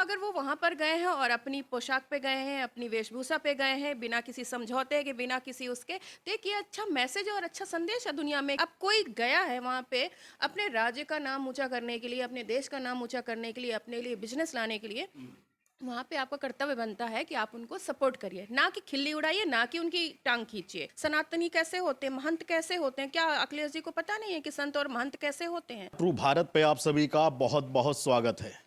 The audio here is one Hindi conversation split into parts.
अगर वो वहाँ पर गए हैं और अपनी पोशाक पे गए हैं, अपनी वेशभूषा पे गए हैं, बिना किसी समझौते के, बिना किसी उसके, तो एक ये अच्छा मैसेज और अच्छा संदेश है दुनिया में। अब कोई गया है वहाँ पे अपने राज्य का नाम ऊँचा करने के लिए, अपने देश का नाम ऊँचा करने के लिए, अपने लिए बिज़नेस लाने के लिए, वहाँ पे आपका कर्तव्य बनता है कि आप उनको सपोर्ट करिए, ना कि खिल्ली उड़ाइए, ना कि उनकी टांग खींचिए। सनातनी कैसे होते हैं, महंत कैसे होते हैं, क्या अखिलेश जी को पता नहीं है कि संत और महंत कैसे होते हैं? ट्रू भारत पे आप सभी का बहुत बहुत स्वागत है।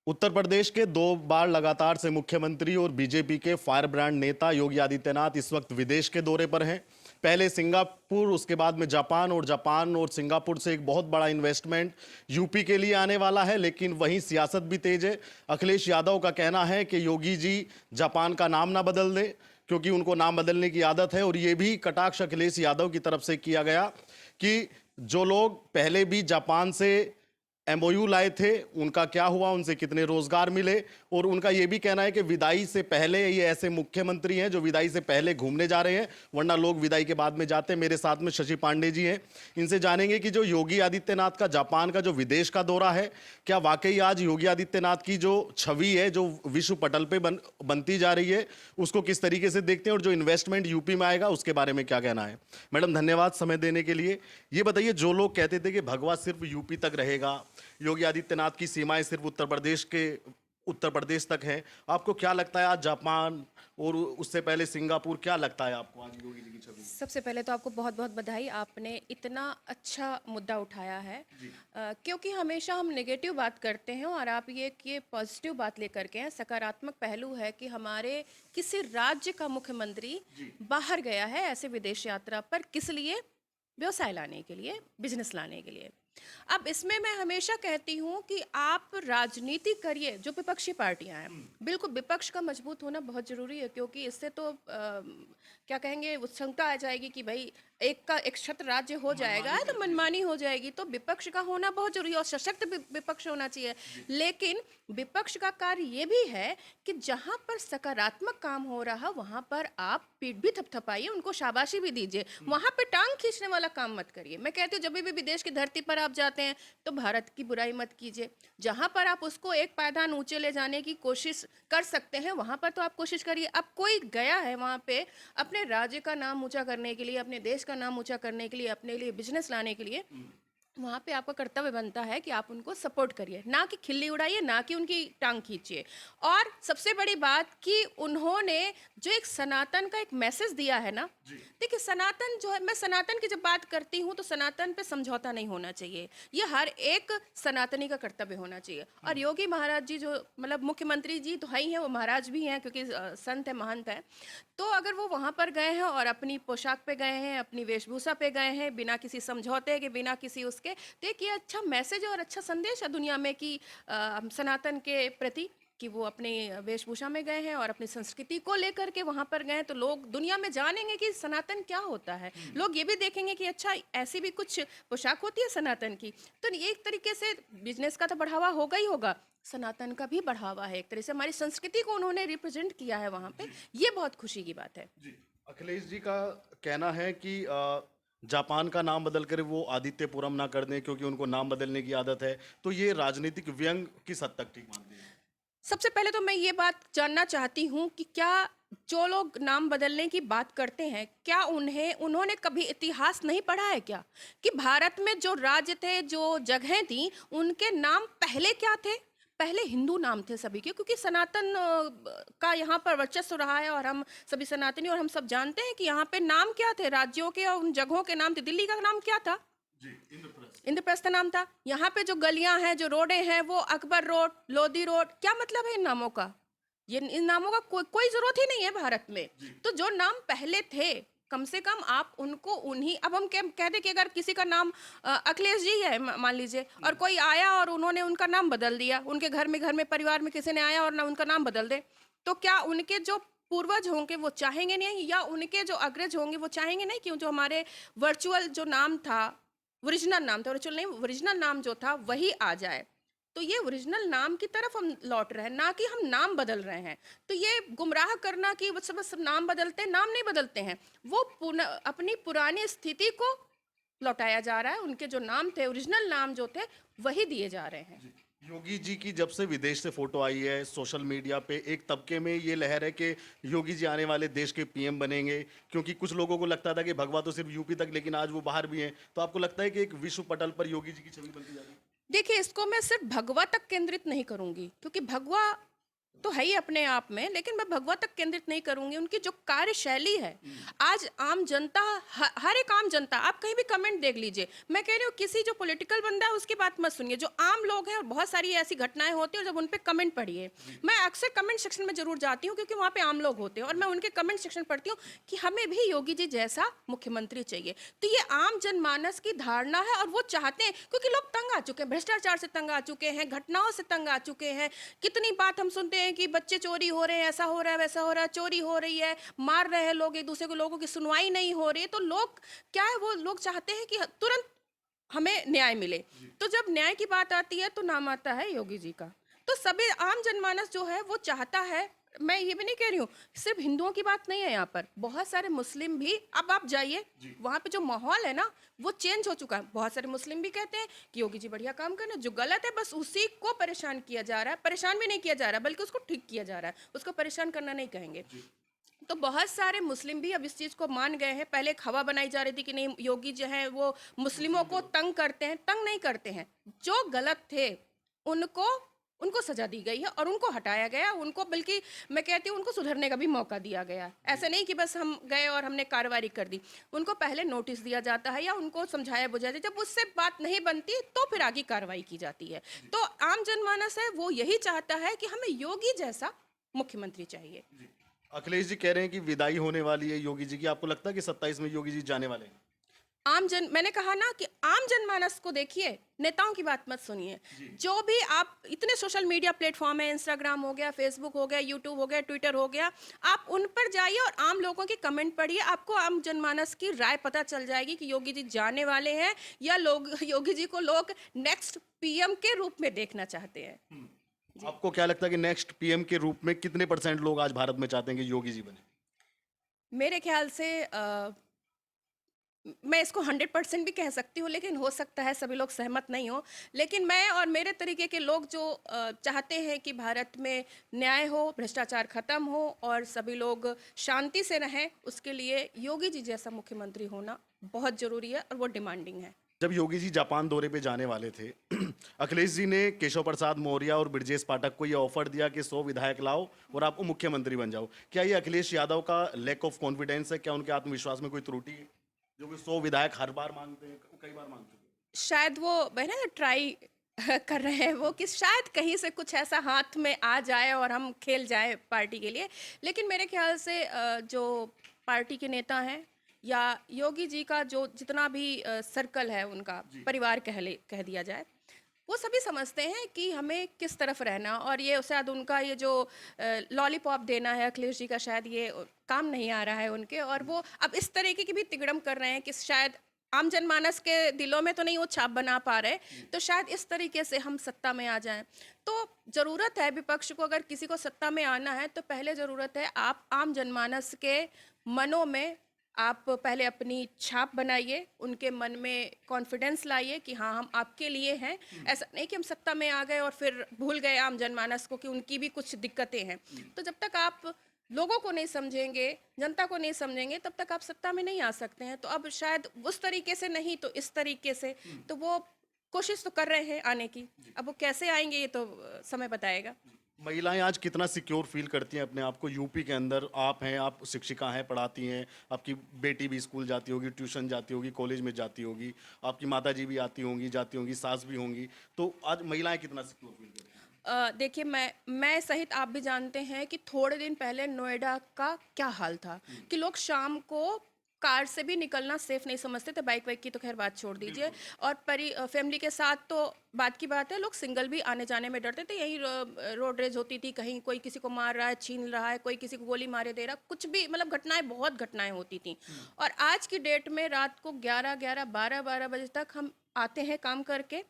उत्तर प्रदेश के 2 बार लगातार से मुख्यमंत्री और बीजेपी के फायर ब्रांड नेता योगी आदित्यनाथ इस वक्त विदेश के दौरे पर हैं। पहले सिंगापुर, उसके बाद में जापान, और जापान और सिंगापुर से एक बहुत बड़ा इन्वेस्टमेंट यूपी के लिए आने वाला है। लेकिन वहीं सियासत भी तेज है। अखिलेश यादव का कहना है कि योगी जी जापान का नाम ना बदल दें, क्योंकि उनको नाम बदलने की आदत है। और ये भी कटाक्ष अखिलेश यादव की तरफ से किया गया कि जो लोग पहले भी जापान से एमओयू लाए थे, उनका क्या हुआ, उनसे कितने रोजगार मिले। और उनका यह भी कहना है कि विदाई से पहले ये ऐसे मुख्यमंत्री हैं जो विदाई से पहले घूमने जा रहे हैं, वरना लोग विदाई के बाद में जाते हैं। मेरे साथ में शशि पांडे जी हैं, इनसे जानेंगे कि जो योगी आदित्यनाथ का जापान का जो विदेश का दौरा है, क्या वाकई आज योगी आदित्यनाथ की जो छवि है, जो विश्व पटल पे बनती जा रही है, उसको किस तरीके से देखते हैं, और जो इन्वेस्टमेंट यूपी में आएगा उसके बारे में क्या कहना है। मैडम, धन्यवाद समय देने के लिए। ये बताइए, जो लोग कहते थे कि भगवा सिर्फ यूपी तक रहेगा, योगी आदित्यनाथ की सीमाएं सिर्फ उत्तर प्रदेश तक हैं, आपको क्या लगता है आज जापान और उससे पहले सिंगापुर, क्या लगता है आपको आज योगी जी की छवि? सबसे पहले तो आपको बहुत बहुत बधाई, आपने इतना अच्छा मुद्दा उठाया है। क्योंकि हमेशा हम नेगेटिव बात करते हैं और आप ये पॉजिटिव बात लेकर के हैं, सकारात्मक पहलू है कि हमारे किसी राज्य का मुख्यमंत्री बाहर गया है ऐसे विदेश यात्रा पर, किस लिए? व्यवसाय लाने के लिए, बिजनेस लाने के लिए। अब इसमें मैं हमेशा कहती हूँ कि आप राजनीति करिए, जो विपक्षी पार्टियां हैं, बिल्कुल विपक्ष का मजबूत होना बहुत जरूरी है, क्योंकि इससे तो क्या कहेंगे, उत्सुकता आ जाएगी कि भाई एक छत्र राज्य हो जाएगा तो मनमानी हो जाएगी। तो विपक्ष का होना बहुत जरूरी है और सशक्त विपक्ष होना चाहिए। लेकिन विपक्ष का कार्य ये भी है कि जहां पर सकारात्मक काम हो रहा वहां पर आप पीठ भी थपथपाइए, उनको शाबाशी भी दीजिए, वहां पे टांग खींचने वाला काम मत करिए। मैं कहती हूँ जब भी विदेश की धरती पर आप जाते हैं तो भारत की बुराई मत कीजिए। जहां पर आप उसको एक पायदान ऊंचे ले जाने की कोशिश कर सकते हैं वहां पर तो आप कोशिश करिए। अब कोई गया है वहां पे अपने राज्य का नाम ऊंचा करने के लिए, अपने देश का नाम ऊंचा करने के लिए, अपने लिए बिजनेस लाने के लिए, वहां पे आपका कर्तव्य बनता है कि आप उनको सपोर्ट करिए, ना कि खिल्ली उड़ाइए, ना कि उनकी टांग खींचिए। और सबसे बड़ी बात कि उन्होंने जो एक सनातन का एक मैसेज दिया है ना, देखिए सनातन जो है, मैं सनातन की जब बात करती हूँ तो सनातन पे समझौता नहीं होना चाहिए, ये हर एक सनातनी का कर्तव्य होना चाहिए। और योगी महाराज जी जो मतलब मुख्यमंत्री जी तो है ही हैं, वो महाराज भी हैं क्योंकि संत है, महंत है। तो अगर वो वहां पर गए हैं और अपनी पोशाक पे गए हैं, अपनी वेशभूषा पे गए हैं, बिना किसी समझौते के, बिना किसी उसके, तो एक ये अच्छा मैसेज और अच्छा संदेश है दुनिया में कि सनातन के प्रति, कि वो अपनी वेशभूषा में गए हैं और अपनी संस्कृति को लेकर के वहां पर गए हैं। तो लोग दुनिया में जानेंगे कि सनातन क्या होता है, लोग ये भी देखेंगे कि अच्छा ऐसी भी कुछ पोशाक होती है सनातन की। तो ये एक तरीके से बिजनेस का तो बढ़ावा होगा ही होगा, सनातन का भी बढ़ावा है, एक तरह से हमारी संस्कृति को उन्होंने रिप्रेजेंट किया है वहां पे, ये बहुत खुशी की बात है। जी, अखिलेश जी का कहना है कि जापान का नाम बदल कर वो आदित्यपुरम ना कर दें, क्योंकि उनको नाम बदलने की आदत है। तो ये राजनीतिक व्यंग किस हद तक ठीक मानते हैं? सबसे पहले तो मैं ये बात जानना चाहती हूँ कि क्या जो लोग नाम बदलने की बात करते हैं, क्या उन्होंने कभी इतिहास नहीं पढ़ा है क्या, कि भारत में जो राज्य थे, जो जगहें थी, उनके नाम पहले क्या थे? पहले हिंदू नाम थे सभी के, क्योंकि सनातन का यहाँ पर वर्चस्व रहा है और हम सभी सनातनी, और हम सब जानते हैं कि यहाँ पे नाम क्या थे राज्यों के और उन जगहों के नाम थे। दिल्ली का नाम क्या था? जी, इंद्रप्रस्थ। इंद्रप्रस्थ नाम था। यहाँ पे जो गलियां हैं, जो रोडें हैं, वो अकबर रोड, लोधी रोड, क्या मतलब है इन नामों का? ये इन नामों का कोई जरूरत ही नहीं है भारत में। तो जो नाम पहले थे, कम से कम आप उनको उन्हीं, अब हम कह दें कि अगर किसी का नाम अखिलेश जी है मान लीजिए, और कोई आया और उन्होंने उनका नाम बदल दिया, उनके घर में परिवार में किसी ने आया और ना उनका नाम बदल दे, तो क्या उनके जो पूर्वज होंगे वो चाहेंगे नहीं, या उनके जो अग्रज होंगे वो चाहेंगे नहीं कि जो हमारे वर्चुअल जो नाम था, ओरिजिनल नाम था, वर्चुअल नहीं, ओरिजिनल नाम जो था वही आ जाए? तो ये ओरिजिनल नाम की तरफ हम लौट रहे हैं, ना कि हम नाम बदल रहे हैं। तो ये गुमराह करना कि वो सब नाम बदलते हैं, नाम नहीं बदलते हैं, वो अपनी पुरानी स्थिति को लौटाया जा रहा है। उनके जो नाम थे, ओरिजिनल नाम जो थे, वही दिए जा रहे हैं। योगी जी की जब से विदेश से फोटो आई है सोशल मीडिया पे, एक तबके में ये लहर है कि योगी जी आने वाले देश के पीएम बनेंगे, क्योंकि कुछ लोगों को लगता था कि भगवा तो सिर्फ यूपी तक, लेकिन आज वो बाहर भी हैं। तो आपको लगता है कि एक विश्व पटल पर योगी जी की छवि बनती जा रही है? देखिए, इसको मैं सिर्फ भगवा तक केंद्रित नहीं करूंगी, क्योंकि भगवा तो है ही अपने आप में, लेकिन मैं भगवा तक केंद्रित नहीं करूंगी। उनकी जो कार्यशैली है, आज आम जनता, हर एक आम जनता, आप कहीं भी कमेंट देख लीजिए, मैं कह रही हूँ किसी जो पॉलिटिकल बंदा है उसकी बात मत सुनिए, जो आम लोग हैं, और बहुत सारी ऐसी घटनाएं होती हैं, और जब उन पे कमेंट पढ़िए, मैं अक्सर कमेंट सेक्शन में जरूर जाती हूँ, क्योंकि वहाँ पे आम लोग होते हैं, और मैं उनके कमेंट सेक्शन पढ़ती हूँ कि हमें भी योगी जी जैसा मुख्यमंत्री चाहिए। तो ये आम जनमानस की धारणा है, और वो चाहते हैं, क्योंकि लोग तंग आ चुके हैं, भ्रष्टाचार से तंग आ चुके हैं, घटनाओं से तंग आ चुके हैं। कितनी बात हम सुनते हैं कि बच्चे चोरी हो रहे हैं, ऐसा हो रहा है, वैसा हो रहा है, चोरी हो रही है, मार रहे हैं लोग एक दूसरे को, लोगों की सुनवाई नहीं हो रही है। तो लोग क्या है, वो लोग चाहते हैं कि तुरंत हमें न्याय मिले। तो जब न्याय की बात आती है तो नाम आता है योगी जी का। तो सभी आम जनमानस जो है वो चाहता है। मैं ये भी नहीं कह रही हूँ सिर्फ हिंदुओं की बात नहीं है, यहाँ पर बहुत सारे मुस्लिम भी, अब आप जाइए वहाँ पे जो माहौल है ना वो चेंज हो चुका है। बहुत सारे मुस्लिम भी कहते हैं कि योगी जी बढ़िया काम कर रहे हैं, जो गलत है बस उसी को परेशान किया जा रहा है। परेशान भी नहीं किया जा रहा है, बल्कि उसको ठीक किया जा रहा है, उसको परेशान करना नहीं कहेंगे। तो बहुत सारे मुस्लिम भी अब इस चीज़ को मान गए हैं। पहले एक हवा बनाई जा रही थी कि नहीं, योगी जो है वो मुस्लिमों को तंग करते हैं। तंग नहीं करते हैं, जो गलत थे उनको उनको सजा दी गई है, और उनको हटाया गया, उनको बल्कि मैं कहती हूँ उनको सुधरने का भी मौका दिया गया। ऐसा नहीं कि बस हम गए और हमने कार्रवाई कर दी। उनको पहले नोटिस दिया जाता है, या उनको समझाया बुझाया जाता है। जब उससे बात नहीं बनती तो फिर आगे कार्रवाई की जाती है। तो आम जनमानस है वो यही चाहता है कि हमें योगी जैसा मुख्यमंत्री चाहिए। अखिलेश जी कह रहे हैं कि विदाई होने वाली है योगी जी की। आपको लगता है कि 27 में योगी जी जाने वाले हैं? मैंने कहा ना कि आम जनमानस को देखिए, नेताओं की बात मत सुनिए। जो भी आप, इतने सोशल मीडिया प्लेटफॉर्म है, इंस्टाग्राम हो गया, फेसबुक हो गया, यूट्यूब हो गया, ट्विटर हो गया, आप उन पर जाइए और आम लोगों के कमेंट पढ़िए। आपको आम जनमानस की राय पता चल जाएगी कि योगी जी जाने वाले हैं, या लोग योगी जी को लोग नेक्स्ट पीएम के रूप में देखना चाहते हैं। आपको क्या लगता है कि नेक्स्ट पीएम के रूप में कितने % लोग आज भारत में चाहते हैं कि योगी जी बने? मेरे ख्याल से मैं इसको 100% भी कह सकती हूँ, लेकिन हो सकता है सभी लोग सहमत नहीं हो। लेकिन मैं और मेरे तरीके के लोग जो चाहते हैं कि भारत में न्याय हो, भ्रष्टाचार खत्म हो और सभी लोग शांति से रहें, उसके लिए योगी जी जैसा मुख्यमंत्री होना बहुत ज़रूरी है, और वो डिमांडिंग है। जब योगी जी जापान दौरे पे जाने वाले थे अखिलेश जी ने केशव प्रसाद मौर्य और ब्रजेश पाठक को ये ऑफर दिया कि 100 विधायक लाओ और आप मुख्यमंत्री बन जाओ। क्या ये अखिलेश यादव का लैक ऑफ कॉन्फिडेंस है? क्या उनके आत्मविश्वास में कोई त्रुटि है, जो कि 100 विधायक हर बार मांगते हैं, कई बार मांग चुके हैं? शायद वो बहना ट्राई कर रहे हैं वो, कि शायद कहीं से कुछ ऐसा हाथ में आ जाए और हम खेल जाए पार्टी के लिए। लेकिन मेरे ख्याल से जो पार्टी के नेता हैं, या योगी जी का जो जितना भी सर्कल है, उनका परिवार कह दिया जाए, वो सभी समझते हैं कि हमें किस तरफ रहना। और ये शायद उनका ये जो लॉलीपॉप देना है अखिलेश जी का, शायद ये काम नहीं आ रहा है उनके। और वो अब इस तरीके की भी तिकड़म कर रहे हैं कि शायद आम जनमानस के दिलों में तो नहीं वो छाप बना पा रहे, तो शायद इस तरीके से हम सत्ता में आ जाएं। तो ज़रूरत है विपक्ष को, अगर किसी को सत्ता में आना है तो पहले ज़रूरत है आप आम जनमानस के मनों में आप पहले अपनी छाप बनाइए, उनके मन में कॉन्फिडेंस लाइए कि हाँ हम आपके लिए हैं। ऐसा नहीं कि हम सत्ता में आ गए और फिर भूल गए आम जनमानस को कि उनकी भी कुछ दिक्कतें हैं। तो जब तक आप लोगों को नहीं समझेंगे, जनता को नहीं समझेंगे, तब तक आप सत्ता में नहीं आ सकते हैं। तो अब शायद उस तरीके से नहीं तो इस तरीके से, तो वो कोशिश तो कर रहे हैं आने की। अब वो कैसे आएंगे ये तो समय बताएगा। महिलाएं आज कितना सिक्योर फील करती हैं अपने आप को यूपी के अंदर? आप हैं, आप शिक्षिका हैं, पढ़ाती हैं, आपकी बेटी भी स्कूल जाती होगी, ट्यूशन जाती होगी, कॉलेज में जाती होगी, आपकी माता जी भी आती होंगी, जाती होंगी, सास भी होंगी। तो आज महिलाएं कितना सिक्योर फील करती हैं? देखिए, मैं सहित आप भी जानते हैं कि थोड़े दिन पहले नोएडा का क्या हाल था, कि लोग शाम को कार से भी निकलना सेफ नहीं समझते थे। बाइक वाइक की तो खैर बात छोड़ दीजिए, और फैमिली के साथ तो बात की बात है, लोग सिंगल भी आने जाने में डरते थे। यही रोड रेज होती थी, कहीं कोई किसी को मार रहा है, छीन रहा है, कोई किसी को गोली मारे दे रहा, कुछ भी, मतलब घटनाएं, बहुत घटनाएं होती थी। और आज की डेट में रात को 11-11, 12-12 बजे तक हम आते हैं काम करके,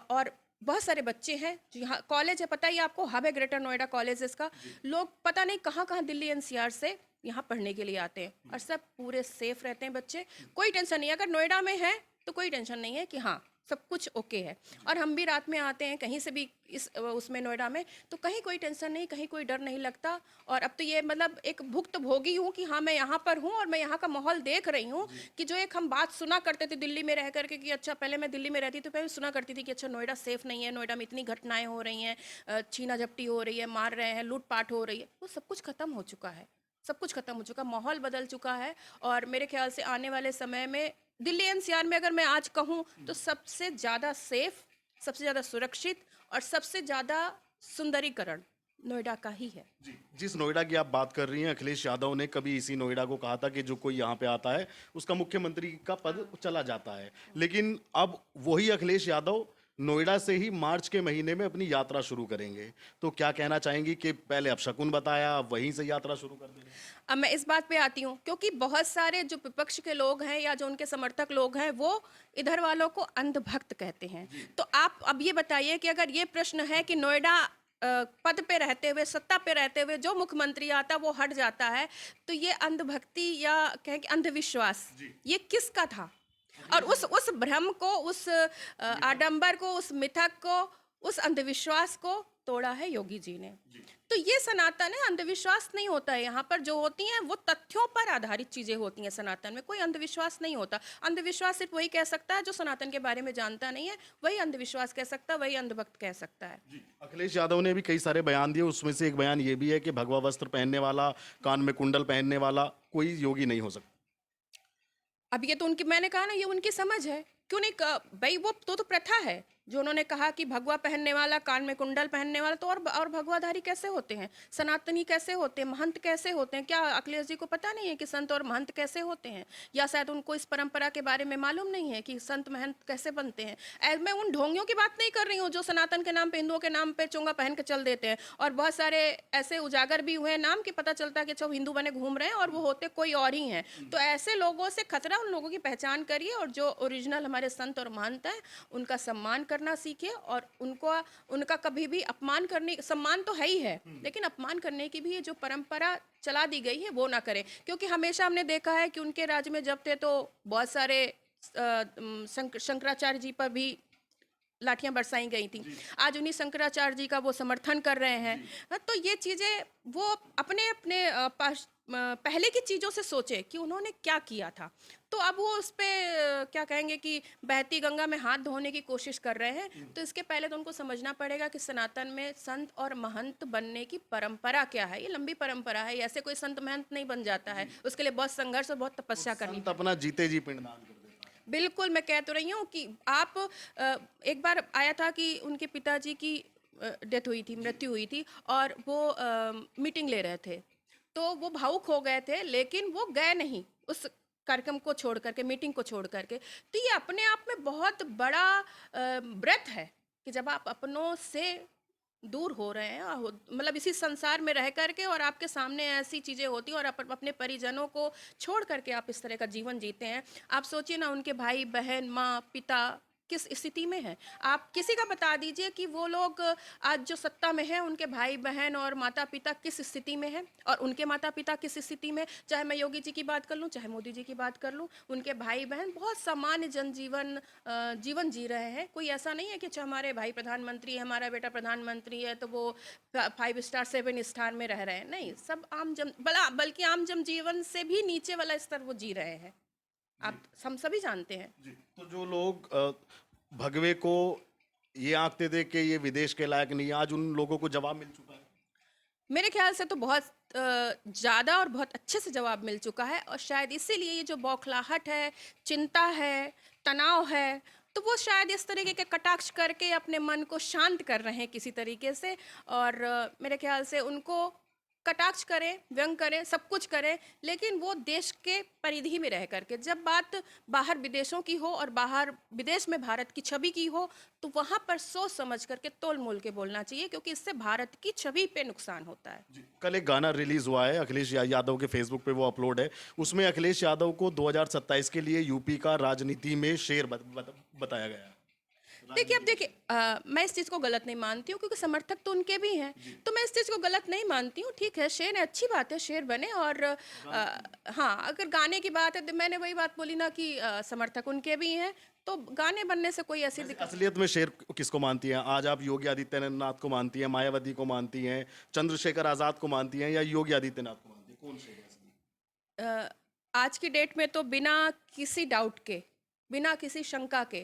और बहुत सारे बच्चे हैं जो यहाँ कॉलेज है, पता ही आपको, हब है ग्रेटर नोएडा कॉलेज इसका। लोग पता नहीं कहाँ कहाँ दिल्ली एनसीआर से यहाँ पढ़ने के लिए आते हैं, और सब पूरे सेफ रहते हैं बच्चे। कोई टेंशन नहीं है, अगर नोएडा में है तो कोई टेंशन नहीं है कि हाँ सब कुछ ओके है। और हम भी रात में आते हैं कहीं से भी इस उसमें नोएडा में, तो कहीं कोई टेंशन नहीं, कहीं कोई डर नहीं लगता। और अब तो ये मतलब एक भुक्तभोगी हूँ कि हाँ मैं यहाँ पर हूँ और मैं यहाँ का माहौल देख रही हूँ कि जो एक हम बात सुना करते थे दिल्ली में रह करके कि अच्छा, पहले मैं दिल्ली में रहती तो पहले सुना करती थी कि अच्छा नोएडा सेफ नहीं है, नोएडा में इतनी घटनाएं हो रही हैं, छीना झपटी हो रही है, मार रहे हैं, लूटपाट हो रही है, वो सब कुछ खत्म हो चुका है। सब कुछ खत्म हो चुका, माहौल बदल चुका है। और मेरे ख्याल से आने वाले समय में दिल्ली एनसीआर में अगर मैं आज कहूँ तो सबसे ज़्यादा सेफ, सबसे ज़्यादा सुरक्षित और सबसे ज़्यादा सुंदरीकरण नोएडा का ही है। जी, जिस नोएडा की आप बात कर रही हैं, अखिलेश यादव ने कभी इसी नोएडा को कहा था कि जो कोई यहाँ पे आता है उसका मुख्यमंत्री का पद चला जाता है। लेकिन अब वही अखिलेश यादव नोएडा से ही मार्च के महीने में अपनी यात्रा शुरू करेंगे। तो क्या कहना चाहेंगी कि पहले अपशकुन बताया, अब वहीं से यात्रा शुरू कर देंगे? अब मैं इस बात पे आती हूँ क्योंकि बहुत सारे जो विपक्ष के लोग हैं या जो उनके समर्थक लोग हैं वो इधर वालों को अंधभक्त कहते हैं। तो आप अब ये बताइए कि अगर ये प्रश्न है कि नोएडा पद पे रहते हुए, सत्ता पे रहते हुए जो मुख्यमंत्री आता वो हट जाता है, तो ये अंधभक्ति या कहें कि अंधविश्वास ये किसका था? और उस भ्रम को, उस आडंबर को, उस मिथक को, उस अंधविश्वास को तोड़ा है योगी जी ने। तो ये सनातन है, अंधविश्वास नहीं होता है। यहाँ पर जो होती हैं वो तथ्यों पर आधारित चीजें होती हैं। सनातन में कोई अंधविश्वास नहीं होता। अंधविश्वास सिर्फ वही कह सकता है जो सनातन के बारे में जानता नहीं है, वही अंधविश्वास कह सकता है, वही अंधभक्त कह सकता है। अखिलेश यादव ने भी कई सारे बयान दिए, उसमें से एक बयान ये भी है कि भगवा वस्त्र पहनने वाला, कान में कुंडल पहनने वाला कोई योगी नहीं हो सकता। अब ये तो उनकी, मैंने कहा ना, ये उनकी समझ है। क्यों नहीं भाई, वो तो प्रथा है जो उन्होंने कहा कि भगवा पहनने वाला, कान में कुंडल पहनने वाला, तो और भगवाधारी कैसे होते हैं, सनातनी कैसे होते हैं, महंत कैसे होते हैं? क्या अखिलेश जी को पता नहीं है कि संत और महंत कैसे होते हैं? या शायद उनको इस परंपरा के बारे में मालूम नहीं है कि संत महंत कैसे बनते हैं? मैं उन ढोंगियों की बात नहीं कर रही हूँ जो सनातन के नाम पे, हिंदुओं के नाम पे चोंगा पहन के चल देते हैं। और बहुत सारे ऐसे उजागर भी हुए हैं नाम कि पता चलता है कि अच्छा हिंदू बने घूम रहे हैं और वो होते कोई और ही हैं। तो ऐसे लोगों से खतरा, उन लोगों की पहचान करिए और जो ओरिजिनल हमारे संत और महंत हैं उनका सम्मान करना सीखिए। और उनको, उनका कभी भी अपमान करने, सम्मान तो है ही है लेकिन अपमान करने की भी ये जो परंपरा चला दी गई है वो ना करें। क्योंकि हमेशा हमने देखा है कि उनके राज्य में जब थे तो बहुत सारे शंकराचार्य जी पर भी लाठियां बरसाई गई थी। आज उन्हीं शंकराचार्य जी का वो समर्थन कर रहे हैं। तो ये चीजें वो अपने अपने पहले की चीजों से सोचे कि उन्होंने क्या किया था। तो अब वो उस पे क्या कहेंगे कि बहती गंगा में हाथ धोने की कोशिश कर रहे हैं। तो इसके पहले तो उनको समझना पड़ेगा कि सनातन में संत और महंत बनने की परंपरा क्या है। ये लंबी परंपरा है, ऐसे कोई संत महंत नहीं बन जाता है, उसके लिए बहुत संघर्ष और बहुत तपस्या करनी संत अपना जीते जी पिंडदान कर देता है। बिल्कुल, मैं कह तो रही हूँ कि आप एक बार आया था कि उनके पिताजी की डेथ हुई थी, मृत्यु हुई थी और वो मीटिंग ले रहे थे। तो वो भावुक हो गए थे लेकिन वो गए नहीं उस कार्यक्रम को छोड़ करके, मीटिंग को छोड़ करके। तो ये अपने आप में बहुत बड़ा व्रत है कि जब आप अपनों से दूर हो रहे हैं, मतलब इसी संसार में रह करके और आपके सामने ऐसी चीज़ें होती हैं और अपने परिजनों को छोड़ करके आप इस तरह का जीवन जीते हैं। आप सोचिए ना, उनके भाई बहन, माँ पिता किस स्थिति में है। आप किसी का बता दीजिए कि वो लोग आज जो सत्ता में हैं उनके भाई बहन और माता पिता किस स्थिति में हैं और उनके माता पिता किस स्थिति में। चाहे मैं योगी जी की बात कर लूँ, चाहे मोदी जी की बात कर लूँ, उनके भाई बहन बहुत सामान्य जनजीवन जीवन जी रहे हैं। कोई ऐसा नहीं है कि अच्छा हमारे भाई प्रधानमंत्री है, हमारा बेटा प्रधानमंत्री है तो वो 5 स्टार 7 स्टार में रह रहे हैं। नहीं, सब आम जन, बल्कि आम जन जीवन से भी नीचे वाला स्तर वो जी रहे हैं। आप हम सभी जानते हैं। जी, तो जो लोग भगवे को ये आंकते थे कि ये विदेश के लायक नहीं है, आज उन लोगों को जवाब मिल चुका है। मेरे ख्याल से तो बहुत ज़्यादा और बहुत अच्छे से जवाब मिल चुका है। और शायद इसीलिए ये जो बौखलाहट है, चिंता है, तनाव है, तो वो शायद इस तरीके के कटाक्ष करके अपने मन को शांत कर रहे हैं किसी तरीके से। और मेरे ख्याल से उनको कटाक्ष करें, व्यंग करें, सब कुछ करें, लेकिन वो देश के परिधि में रह करके। जब बात बाहर विदेशों की हो और बाहर विदेश में भारत की छवि की हो तो वहाँ पर सोच समझ करके तोल मोल के बोलना चाहिए, क्योंकि इससे भारत की छवि पे नुकसान होता है। जी, कल एक गाना रिलीज हुआ है अखिलेश यादव के फेसबुक पे, वो अपलोड है। उसमें अखिलेश यादव को 2027 के लिए यूपी का राजनीति में शेर बताया गया है। देखिए अब देखिए मैं इस चीज़ को गलत नहीं मानती हूँ क्योंकि समर्थक तो उनके भी हैं, तो मैं इस चीज़ को गलत नहीं मानती हूँ। ठीक है, शेर है, अच्छी बात है, शेर बने। और हाँ, अगर गाने की बात है तो मैंने वही बात बोली ना कि समर्थक उनके भी हैं, तो गाने बनने से कोई ऐसी वैसे दिक्कत। असलियत में शेर किसको मानती हैं? आज आप योगी आदित्यनाथ को मानती हैं, मायावती को मानती हैं, चंद्रशेखर आजाद को मानती हैं, या योगी आदित्यनाथ को मानती हैं? कौन शेर है असली? अ, आज की डेट में तो बिना किसी डाउट के, बिना किसी शंका के,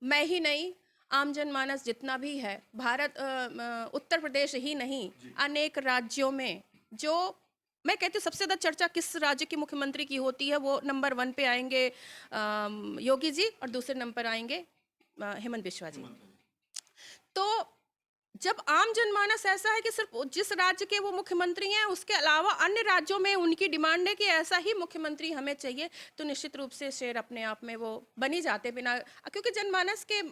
मैं ही नहीं, आम जनमानस जितना भी है, उत्तर प्रदेश ही नहीं, अनेक राज्यों में जो, मैं कहती हूँ सबसे ज़्यादा चर्चा किस राज्य के मुख्यमंत्री की होती है, वो नंबर 1 पे आएंगे योगी जी, और दूसरे नंबर आएंगे हेमंत बिश्वा जी। तो जब आम जनमानस ऐसा है कि सिर्फ जिस राज्य के वो मुख्यमंत्री हैं उसके अलावा अन्य राज्यों में उनकी डिमांड है कि ऐसा ही मुख्यमंत्री हमें चाहिए, तो निश्चित रूप से शेर अपने आप में वो बनी जाते बिना, क्योंकि जनमानस के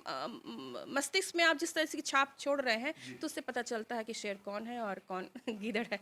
मस्तिष्क में आप जिस तरह की छाप छोड़ रहे हैं, तो उससे पता चलता है कि शेर कौन है और कौन गीदड़ है।